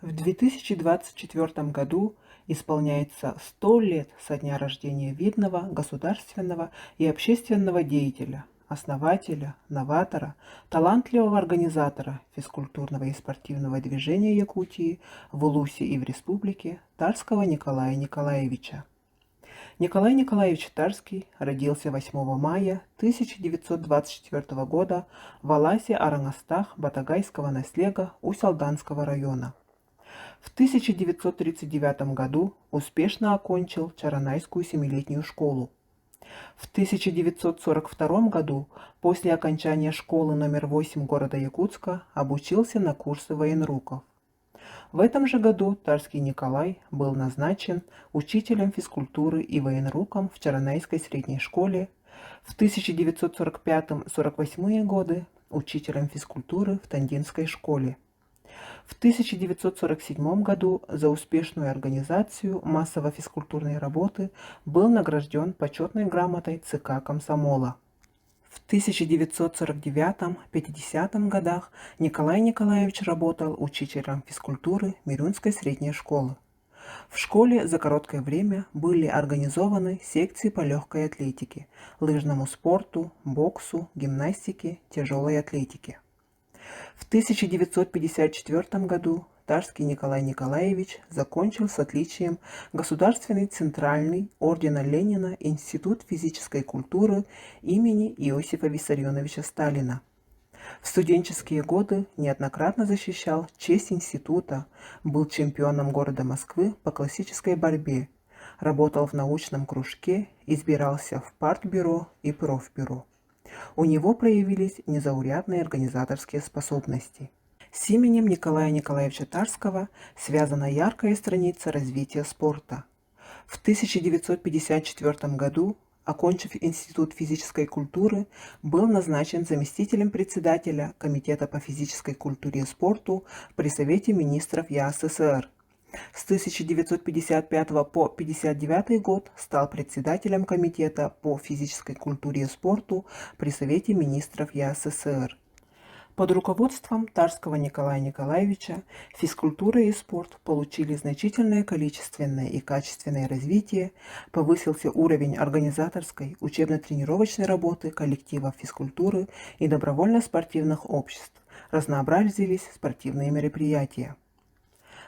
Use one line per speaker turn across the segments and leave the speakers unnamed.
В 2024 году исполняется 100 лет со дня рождения видного государственного и общественного деятеля, основателя, новатора, талантливого организатора физкультурного и спортивного движения Якутии в Улусе и в республике Тарского Николая Николаевича. Николай Николаевич Тарский родился 8 мая 1924 года в Аласе Арангастах Батагайского наслега Усть-Алданского района. В 1939 году успешно окончил Чаранайскую семилетнюю школу. В 1942 году, после окончания школы номер 8 города Якутска, обучился на курсы военруков. В этом же году Тарский Николай был назначен учителем физкультуры и военруком в Чаранайской средней школе, в 1945-48 годы учителем физкультуры в Тандинской школе. В 1947 году за успешную организацию массово-физкультурной работы был награжден почетной грамотой ЦК Комсомола. В 1949-50 годах Николай Николаевич работал учителем физкультуры Мирюнской средней школы. В школе за короткое время были организованы секции по легкой атлетике, лыжному спорту, боксу, гимнастике, тяжелой атлетике. В 1954 году Тарский Николай Николаевич закончил с отличием Государственный Центральный Ордена Ленина Институт физической культуры имени Иосифа Виссарионовича Сталина. В студенческие годы неоднократно защищал честь института, был чемпионом города Москвы по классической борьбе, работал в научном кружке, избирался в партбюро и профбюро. У него проявились незаурядные организаторские способности. С именем Николая Николаевича Тарского связана яркая страница развития спорта. В 1954 году, окончив Институт физической культуры, был назначен заместителем председателя Комитета по физической культуре и спорту при Совете министров ЯССР. С 1955 по 1959 год стал председателем Комитета по физической культуре и спорту при Совете министров ЯССР. Под руководством Тарского Николая Николаевича физкультура и спорт получили значительное количественное и качественное развитие, повысился уровень организаторской, учебно-тренировочной работы коллективов физкультуры и добровольно-спортивных обществ, разнообразились спортивные мероприятия.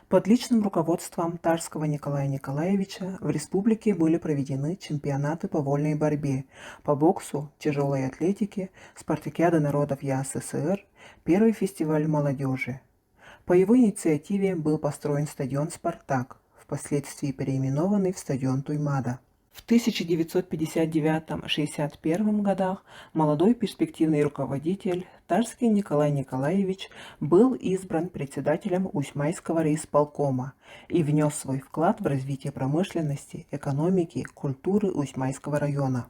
Под личным руководством Тарского Николая Николаевича в республике были проведены чемпионаты по вольной борьбе, по боксу, тяжелой атлетике, спартакиада народов ЯССР, первый фестиваль молодежи. По его инициативе был построен стадион «Спартак», впоследствии переименованный в стадион Туймада. В 1959-61 годах молодой перспективный руководитель Тарский Николай Николаевич был избран председателем Усть-Майского райисполкома и внес свой вклад в развитие промышленности, экономики, культуры Усть-Майского района.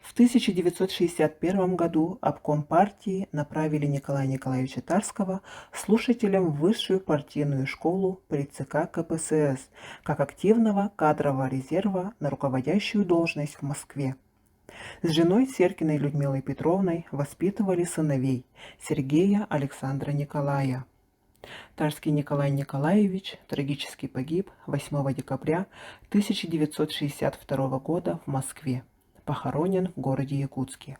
В 1961 году обком партии направили Николая Николаевича Тарского слушателем в высшую партийную школу при ЦК КПСС как активного кадрового резерва на руководящую должность в Москве. С женой Серкиной Людмилой Петровной воспитывали сыновей Сергея Александра Николая. Тарский Николай Николаевич трагически погиб 8 декабря 1962 года в Москве. Похоронен в городе Якутске.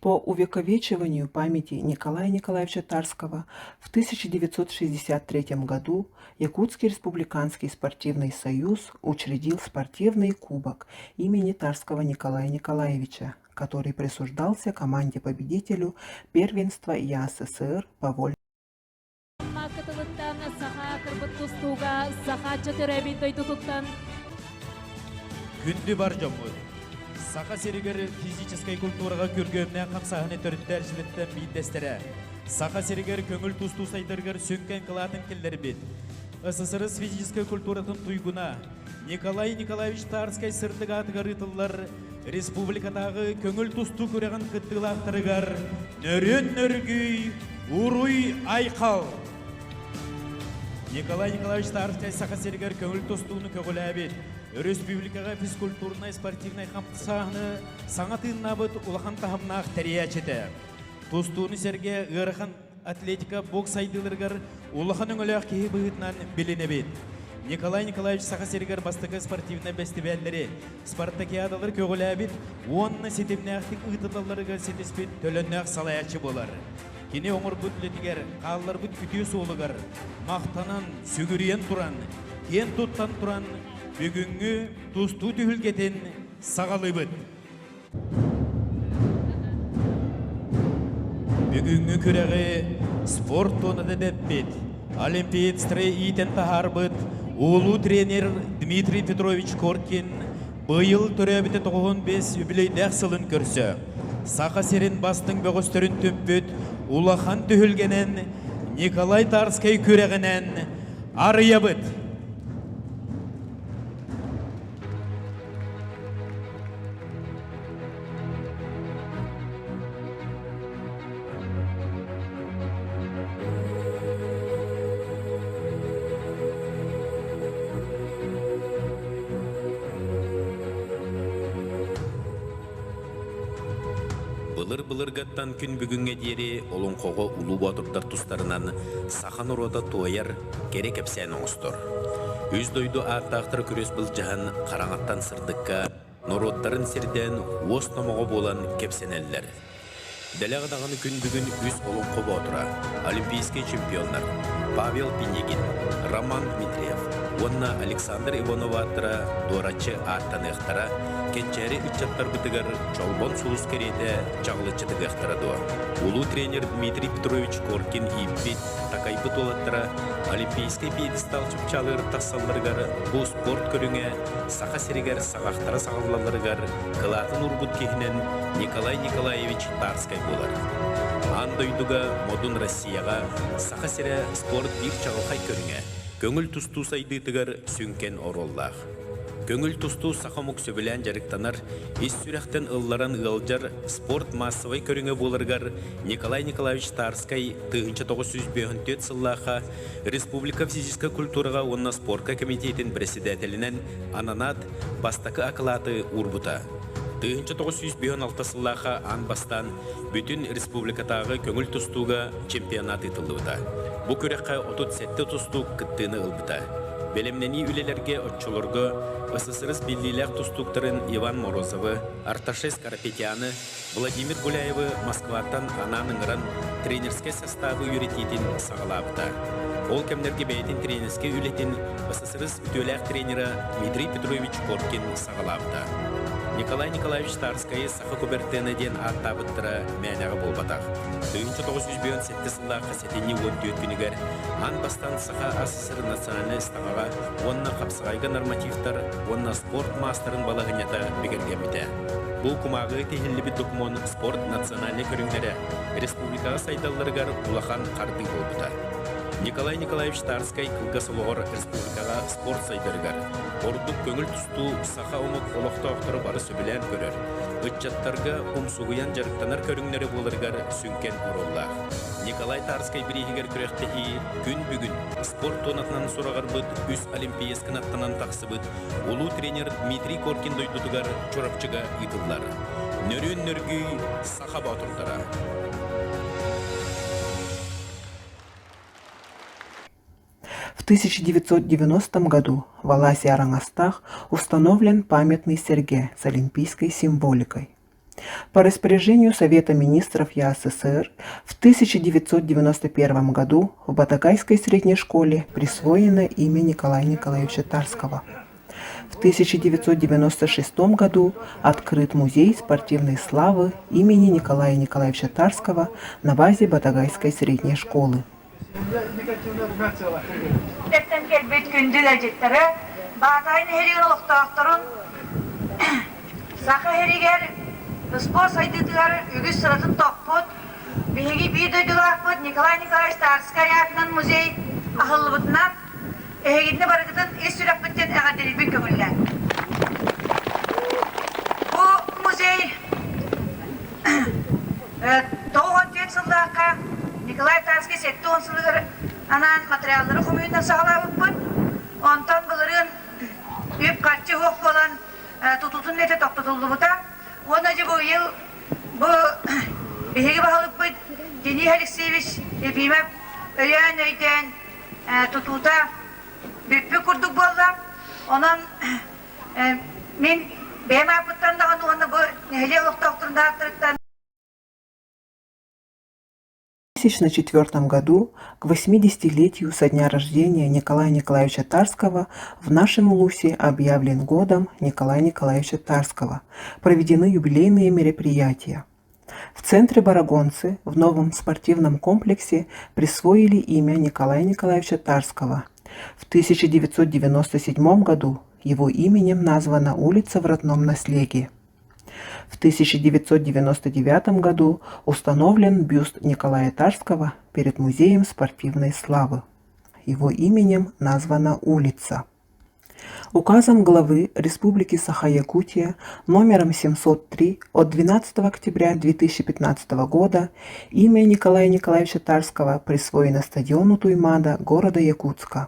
По увековечиванию памяти Николая Николаевича Тарского в 1963 году Якутский республиканский спортивный союз учредил спортивный кубок имени Тарского Николая Николаевича, который присуждался команде-победителю первенства ЯССР по вольной.
Сақа серігер физическай культураға көргемнен қамсағыны түріттер жылыттен бейіндестері. Сақа серігер көңіл тұсту сайдыргер сөнкен қылатын келдер бет. СССР физическай культуратын туйгуна Николай Николаевич Тарский сыртыға атығар ытылар республикадағы көңіл тұсту көреген қыттылақтырығар нөрен нөргүй уруй айқал. Николай Николаевич Тарский сақа серігер көңіл тұстуыны көгілі әбет. Республикаға физкультурной спортивной қамтысағыны саңатынна бұд ұлақан тахымнақ тәрия четі. Тустуыны серге ғырықын атлетика бокс айдылыргар улаханың өлөк кейі бұғытнан білінебет. Николай Николаевич Сахасергер бастығы спортивна бәстібәлдері спартакиадалар көгілі 10 сетемне ақтық ұйтыдаларыға сетеспет төліннәқ салаячы болар. Кене оңыр бұд летігер, қалылар бұд күтес олығар, мақтанан, сүгірен тұран, кен тұттан тұран, бүгінгі тұсту түйілгетін сағалы бұд. Бүгінгі күрәғі спорт тоныды дәппет, олимпиад стрей итен тахар бұд, Улу тренер Дмитрий Петрович Коркин бұйыл түрәбіті 95 үбілейдәқ сылын көрсі. Сақа серін бастың бөғістірін төппөт, улахан түхілгенен Николай Тарскай көрәғінен арыя бұд.
Былыр-былыргаттан күн бүгінге дері олың қоғы ұлу батырдар тұстарынан сақан ұрода туайар керек әпсән оңыстыр. Үз дойду ақтақтыр күрес бұл жағын қараңаттан сырдыққа, нұроддарын серден ос номығы болан кепсенелілер. Дәләғдағаны күн бүгін үз олың қоғы отыра. Олимпийский чемпионлар Павел Пинегин, Роман Дмитриев, онна Александр Иванова аттыра дуарачы аттан эқтара, кенчәрі үтчаттар бұтығар чолбон сұлыс керейді жағлычыдық эқтарадуа. Улу тренер Дмитрий Петрович Коркин иппет такайбы толаттыра олимпийский пьедестал чүпчалыр тассалларыгар бұл спорт көріңе сақа серігер сағақтара сағалаларыгар қылатын урбут кехінен Николай Николаевич Тарскай болар. Андойдуга модун Россияға сақа сере спорт бір чағылқай көріңе көңіл тұсту сайдытыгар сүнкен ороллақ. Көңіл тұсту сақамук сөбілән жарықтанар, ес сүрәқтен ылларан ылжар спорт массовай көріңе болыргар Николай Николаевич Тарскай 1954 сыллаға Республика физическа культураға онна спортка комитетин председателінен ананат бастакы акылаты урбута. 1956 сыллаға ан бастан бүтін республикатағы көңіл тұстуға чемпионат етілдіуда. Бұ көрекқа 37 тұсту кіттіні ылбыта. Белемнени үлелерге отчылырғы СССР биллилер тустуктарын Иван Морозовы, Арташес Карапетяны, Владимир Гуляевы Москваттан ананыңыран тренерске составы юритетин сағалапта. Ол кемдерге бәйтін тренерске үлетін СССР бүтөләк тренера Дмитрий Петрович Коркин сағалапта. Николай Николаевич Тарскай сақы көбертенеден аттабыттыра мәнәғы болбатақ. 1957 сылла қасетені 14 күнігер ан бастан сақа СССР национальный стағаға онна қапсығайғы нормативтар, онна спорт мастарын балағынята бігергемді. Бұл күмағы тегілі документ спорт национальный көріңдері республикаға сайдаларығар улахан қарды болбыта. Николай Николаевич Тарскай кылгас олығыр республикаға спорт сайдырығар. Ордық көңіл тұсту сақа омық олықта оқтыры бары сөбілән көрір. Үтчаттарға ұмсуғыян жарықтанар көріңнері болырғар сүнкен ороллақ. Николай Тарскай бірегігер күректегі күн бүгін спорт тонатынан сұрағар бұд, үз олимпияскін аттанан тақсы бұд, олу тренер Дмитрий Коркин дойдудығар чорапчыға итылдар. Нөрін нөргүй сақа батырдара.
В 1990 году в Аласе-Арангастах установлен памятный Серге с олимпийской символикой. По распоряжению Совета министров ЯССР в 1991 году в Батагайской средней школе присвоено имя Николая Николаевича Тарского. В 1996 году открыт музей спортивной славы имени Николая Николаевича Тарского на базе Батагайской средней школы.
Еттен келбет күнділ әжеттері, бағатайын херігер олықтақтырын, сақы херігер, спор сайдыдығар үгіз сыратын тоқпыд, бейгі бейдойдығар ақпыд Николай Николаевич Тарскай атынан музей ақылы бұтынан, әйгідні барығытын ес сүрек бүттен әғаделбін көңілі. Бұл музей 94 жылдаққа Николай Тарский сетті онсылығыр анан материалдары құмүйінен сағалап бұд. Онтан бұлырын өп қатчы хоқ болан тұтутын нәті тоқтытылды бұта. Оны жы бұл ел бұл Биһиги баһалыкпыт Денис Алексеевич Ефимов өйөн өйден тутута бүппү курдук болла. Онан мен бэм апыттан да оны бу нехеле оқтоқтырында аттырыттан.
В 2004 году, к 80-летию со дня рождения Николая Николаевича Тарского, в нашем Улусе объявлен годом Николая Николаевича Тарского. Проведены юбилейные мероприятия. В центре Барагонцы в новом спортивном комплексе присвоили имя Николая Николаевича Тарского. В 1997 году его именем названа улица в родном Наслеге. В 1999 году установлен бюст Николая Тарского перед Музеем спортивной славы. Его именем названа улица. Указом главы Республики Саха-Якутия номером 703 от 12 октября 2015 года имя Николая Николаевича Тарского присвоено стадиону Туймада города Якутска.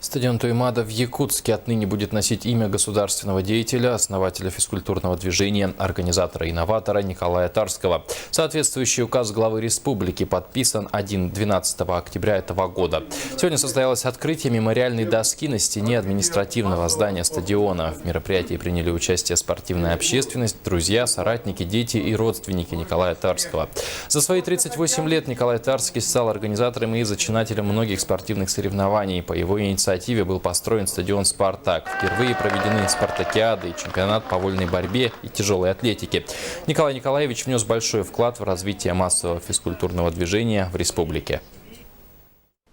Стадион Туймада в Якутске отныне будет носить имя государственного деятеля, основателя физкультурного движения, организатора-инноватора Николая Тарского. Соответствующий указ главы республики подписан 12 октября этого года. Сегодня состоялось открытие мемориальной доски на стене административного здания стадиона. В мероприятии приняли участие спортивная общественность, друзья, соратники, дети и родственники Николая Тарского. За свои 38 лет Николай Тарский стал организатором и зачинателем многих спортивных соревнований. По его инициативе был построен стадион «Спартак». Впервые проведены спартакиады и чемпионат по вольной борьбе и тяжелой атлетике. Николай Николаевич внес большой вклад в развитие массового физкультурного движения в республике.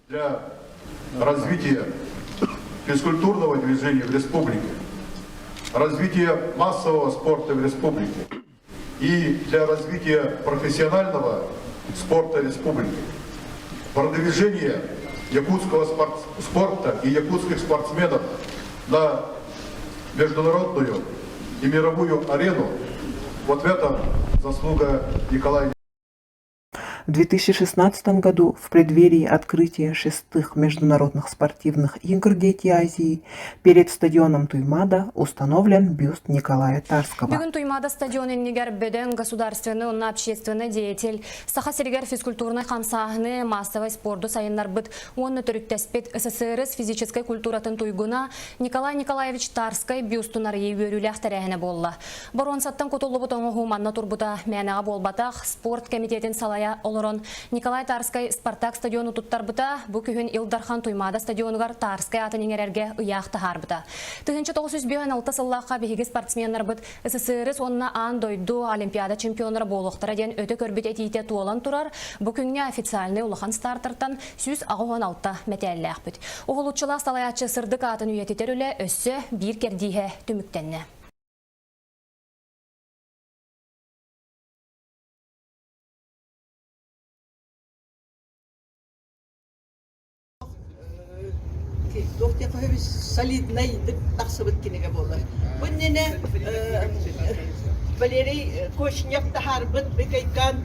Для развития физкультурного движения в республике, развития массового спорта в республике и для развития профессионального спорта республики, продвижения якутского спорта и якутских спортсменов на международную и мировую арену. Вот в этом заслуга Николая.
В 2016 году, в преддверии открытия 6-х международных спортивных игр «Дети Азии», перед стадионом Туймада установлен бюст Николая Тарского.
Бүгін Туймада стадионыннигер бөден государственный, он общественный деятель. Саха-сиригер физкультурный хамсағыны массовый спорду сайынлар бұд. Онны түріктеспет СССР физической культуратын туйгуна Николай Николаевич Тарской бюстунар ейгөрілі ақтарәхіне болла. Барон саттан көтолы бұтыңы хуманна турбута мәнеға болбатақ спорт комитетін салая Николай Тарской Спартак стадиону туттарбыта, бу күхін Илдархан Туймада стадионугар Тарской атын еңерерге ұяқты харбыта. 1996 сыллаққа бейгі спортсменлар бұд СССР онына ан дойду Олимпиада чемпионлары болуқтара ден өті көрбет етейте туолан турар, бу күнге официальный улахан стартартан сүз ағуан алта мәтәлләқ бұд. Оғылутчыла салаятчы сырдық атын үйететер үлі өссі бір кердейе түміктенне.
Доктор Фабис солидный таксыбыт кинеге болар. Буннене Валерий Кошняк тахарбыт бекайкан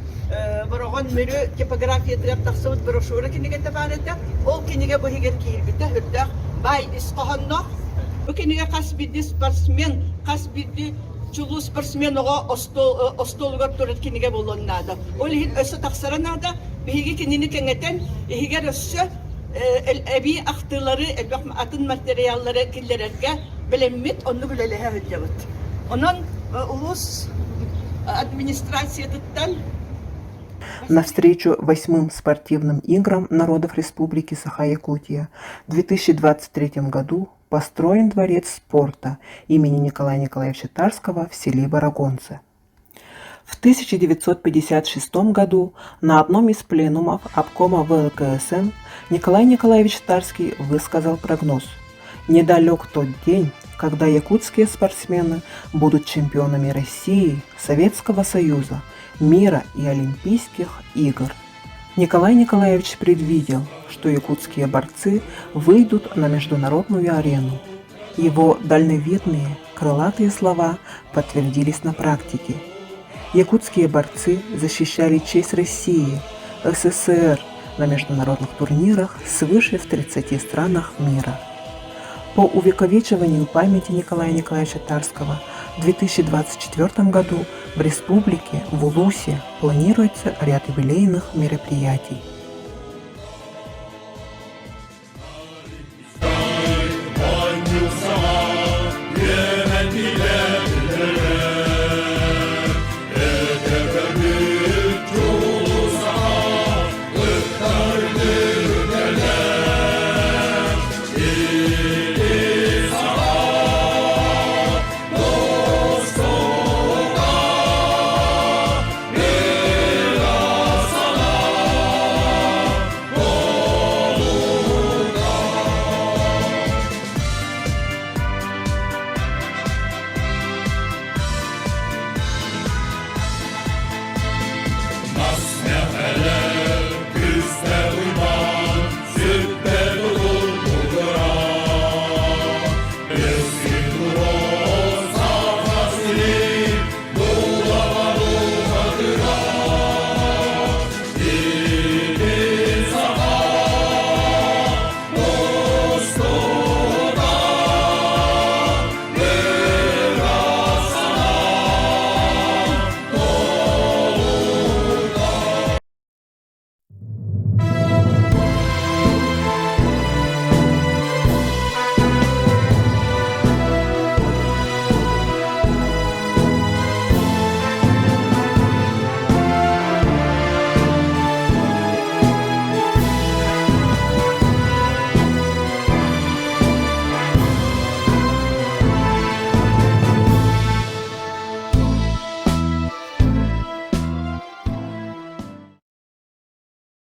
борогон мөрө типография треп таксыбыт брошюра кинеге тафанета. Ол кинеге бу хигер кирбите хөддак бай исқаханнак. Бу кинеге касбидди спортсмен, касбидди чулу спортсмен ого остолга турат кинеге болоннада. Ол хит өсө таксаранада биги кинени кеңетен хигер өсө Эби актылары, атын материаллары киллерерге билеммит, онну билелеhe hödjabıt. Onun улус администрация туттан.
Навстречу 8-м спортивным играм народов Республики Саха-Якутия в 2023 году построен дворец спорта имени Николая Николаевича Тарского в селе Барагонцы. В 1956 году на одном из пленумов обкома ВЛКСМ Николай Николаевич Тарский высказал прогноз: «Недалек тот день, когда якутские спортсмены будут чемпионами России, Советского Союза, мира и Олимпийских игр». Николай Николаевич предвидел, что якутские борцы выйдут на международную арену. Его дальновидные, крылатые слова подтвердились на практике. Якутские борцы защищали честь России, СССР на международных турнирах свыше в 30 странах мира. По увековечиванию памяти Николая Николаевича Тарского В 2024 году в республике, в Улусе, планируется ряд юбилейных мероприятий.